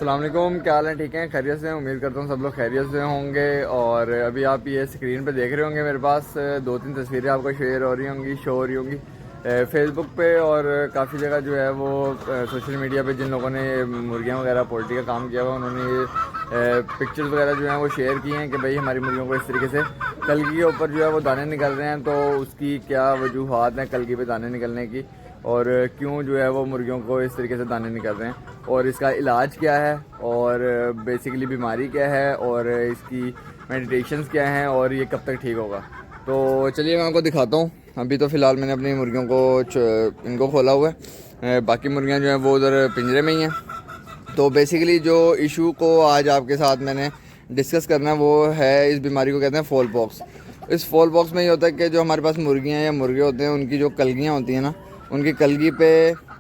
अस्सलाम वालेकुम, क्या हाल है? ठीक है, खैरियत से हैं? उम्मीद करता हूँ सब लोग खैरियत से होंगे। और अभी आप ये स्क्रीन पे देख रहे होंगे, मेरे पास दो तीन तस्वीरें आपको शेयर हो रही होंगी, शो हो रही होंगी फेसबुक पे और काफ़ी जगह जो है वो सोशल मीडिया पे। जिन लोगों ने मुर्गियाँ वगैरह पोल्ट्री का काम किया हुआ, उन्होंने ये पिक्चर्स वगैरह जो हैं वो शेयर किए हैं कि भाई हमारी मुर्गियों को इस तरीके से कलगी के ऊपर जो है वो दाने निकल रहे हैं। तो उसकी क्या वजूहत हैं कलगी पे दाने निकलने की, और क्यों जो है वो मुर्गियों को इस तरीके से दाने निकल रहे हैं, और इसका इलाज क्या है, और बेसिकली बीमारी क्या है, और इसकी मेडिटेशंस क्या हैं, और ये कब तक ठीक होगा। तो चलिए मैं आपको दिखाता हूँ। अभी तो फ़िलहाल मैंने अपनी मुर्गियों को इनको खोला हुआ है, बाकी मुर्गियाँ जो हैं वो उधर पिंजरे में ही हैं। तो बेसिकली जो इशू को आज आपके साथ मैंने डिस्कस करना है वो है, इस बीमारी को कहते हैं फॉल पॉक्स। इस फॉल पॉक्स में ये होता है कि जो हमारे पास मुर्गियाँ या मुर्गे होते हैं, उनकी जो कलगियाँ होती हैं ना, उनकी कलगी पे,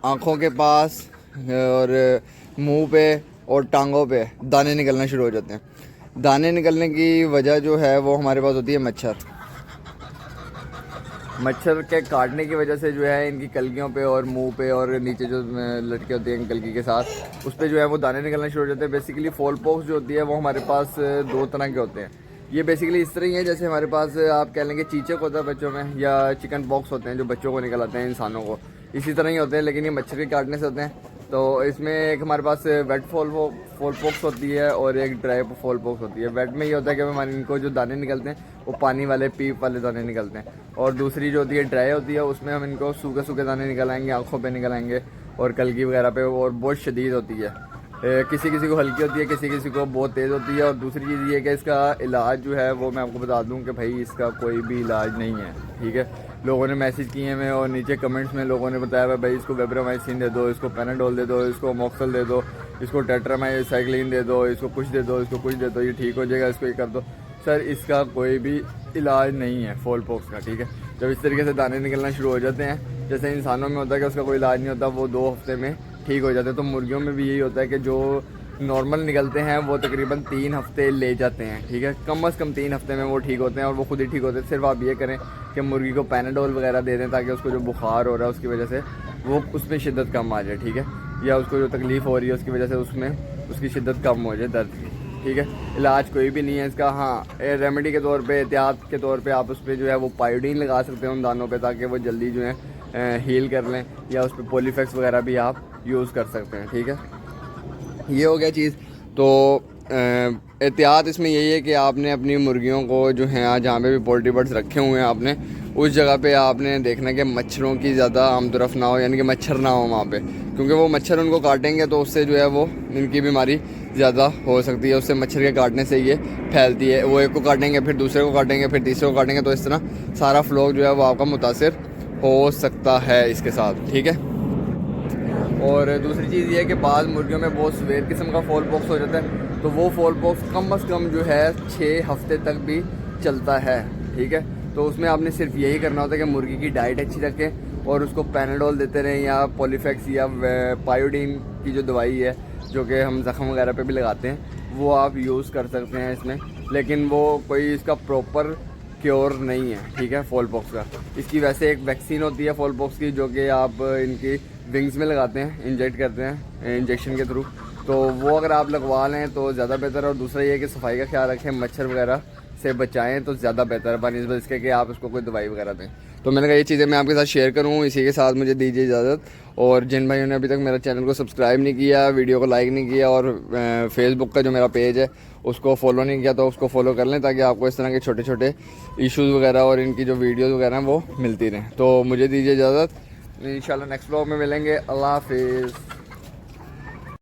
आँखों के पास और मुंह पे और टांगों पे दाने निकलना शुरू हो जाते हैं। दाने निकलने की वजह जो है वो हमारे पास होती है मच्छर के काटने की वजह से जो है इनकी कलगियों पे और मुंह पे और नीचे जो लटके होते हैं कलगी के साथ, उस पर जो है वो दाने निकलना शुरू हो जाते हैं। बेसिकली फॉल पॉक्स जो होती है वो हमारे पास दो तरह के होते हैं। ये बेसिकली इस तरह ही है जैसे हमारे पास आप कह लेंगे चीचक होता है बच्चों में, या चिकन पॉक्स होते हैं जो बच्चों को निकल आते हैं इंसानों को, इसी तरह ही होते हैं, लेकिन ये मच्छर के काटने से होते हैं। तो इसमें एक हमारे पास वेट फॉल पॉक्स होती है और एक ड्राई फॉल पॉक्स होती है। वेट में ये होता है कि हमारे इनको जो दाने निकलते हैं वो पानी वाले पीप वाले दाने निकलते हैं, और दूसरी जो होती है ड्राई होती है, उसमें हम इनको सूखे सूखे दाने निकल आएंगे, आँखों पे निकल आएंगे और कलगी वगैरह पे, और बहुत शदीद होती है। किसी किसी को हल्की होती है, किसी किसी को बहुत तेज़ होती है। और दूसरी चीज़ ये कि इसका इलाज जो है वो मैं आपको बता दूं कि भाई इसका कोई भी इलाज नहीं है, ठीक है। लोगों ने मैसेज किए हैं मैं, और नीचे कमेंट्स में लोगों ने बताया हुआ भाई इसको वेब्रामाइसिन दे दो, इसको पैनाडोल दे दो, इसको मॉक्सल दे दो, इसको टेट्रामाइसाइक्लिन दे दो, इसको कुछ दे दो, इसको कुछ दे दो, ये ठीक हो जाएगा, इसको ये कर दो। सर इसका कोई भी इलाज नहीं है फॉल पॉक्स का, ठीक है। जब इस तरीके से दाने निकलना शुरू हो जाते हैं, जैसे इंसानों में होता है कि उसका कोई इलाज नहीं होता, वो 2 हफ्ते में ठीक हो जाते हैं, तो मुर्गियों में भी यही होता है कि जो नॉर्मल निकलते हैं वो तकरीबन 3 हफ्ते ले जाते हैं, ठीक है। कम से कम 3 हफ्ते में वो ठीक होते हैं, और वो खुद ही ठीक होते हैं। सिर्फ आप ये करें कि मुर्गी को पैनाडोल वगैरह दे दें, ताकि उसको जो बुखार हो रहा है उसकी वजह से वो उसमें शिद्दत कम आ जाए, ठीक है, या उसको जो तकलीफ़ हो रही है उसकी वजह से उसमें उसकी शिद्दत कम हो जाए, दर्द की, ठीक है। इलाज कोई भी नहीं है इसका। हाँ, रेमेडी के तौर पे, एहतियात के तौर पे आप उस पर जो है वो पायोडीन लगा सकते हैं उन दानों पे, ताकि वो जल्दी जो है हील कर लें, या उस पर पॉलीफेक्स वगैरह भी आप यूज़ कर सकते हैं, ठीक है। ये हो गया चीज़। तो एहतियात इसमें यही है कि आपने अपनी मुर्गियों को जो है जहाँ पे भी पोल्ट्री बर्ड्स रखे हुए हैं आपने उस जगह पे आपने देखना कि मच्छरों की ज़्यादा आमदरफ ना हो, यानी कि मच्छर ना हो वहाँ पे, क्योंकि वो मच्छर उनको काटेंगे तो उससे जो है वो इनकी बीमारी ज़्यादा हो सकती है। उससे मच्छर के काटने से ये फैलती है, वो एक को काटेंगे फिर दूसरे को काटेंगे फिर तीसरे को काटेंगे, तो इस तरह सारा फ्लोक जो है वो आपका मुतासिर हो सकता है इसके साथ, ठीक है। और दूसरी चीज़ ये है कि बाद मुर्गियों में बहुत सवेर किस्म का फॉल पॉक्स हो जाता है, तो वो फॉल पॉक्स कम से कम जो है 6 हफ्ते तक भी चलता है, ठीक है। तो उसमें आपने सिर्फ यही करना होता है कि मुर्गी की डाइट अच्छी रखें और उसको पैनाडोल देते रहें, या पॉलीफेक्स या पायोडीन की जो दवाई है जो कि हम ज़ख़म वगैरह पे भी लगाते हैं, वो आप यूज़ कर सकते हैं इसमें, लेकिन वो कोई इसका प्रॉपर क्योर नहीं है, ठीक है, फॉल पॉक्स का। इसकी वैसे एक वैक्सीन होती है फॉल पॉक्स की, जो कि आप इनकी विंग्स में लगाते हैं, इंजेक्ट करते हैं इंजेक्शन के थ्रू, तो वो अगर आप लगवा लें तो ज़्यादा बेहतर है। और दूसरा ये है कि सफाई का ख्याल रखें, मच्छर वगैरह से बचाएं तो ज़्यादा बेहतर है बनिस्बत इसके कि आप उसको कोई दवाई वगैरह दें। तो मैंने कहा ये चीज़ें मैं आपके साथ शेयर करूँ, इसी के साथ मुझे दीजिए इजाज़त। और जिन भाइयों ने अभी तक मेरा चैनल को सब्सक्राइब नहीं किया, वीडियो को लाइक नहीं किया, और फेसबुक का जो मेरा पेज है उसको फॉलो नहीं किया, तो उसको फॉलो कर लें, ताकि आपको इस तरह के छोटे छोटे इश्यूज़ वगैरह और इनकी जो वीडियोज़ वगैरह हैं वो मिलती रहें। तो मुझे दीजिए इजाज़त, इंशाल्लाह नेक्स्ट व्लॉग में मिलेंगे। अल्लाह हाफिज़।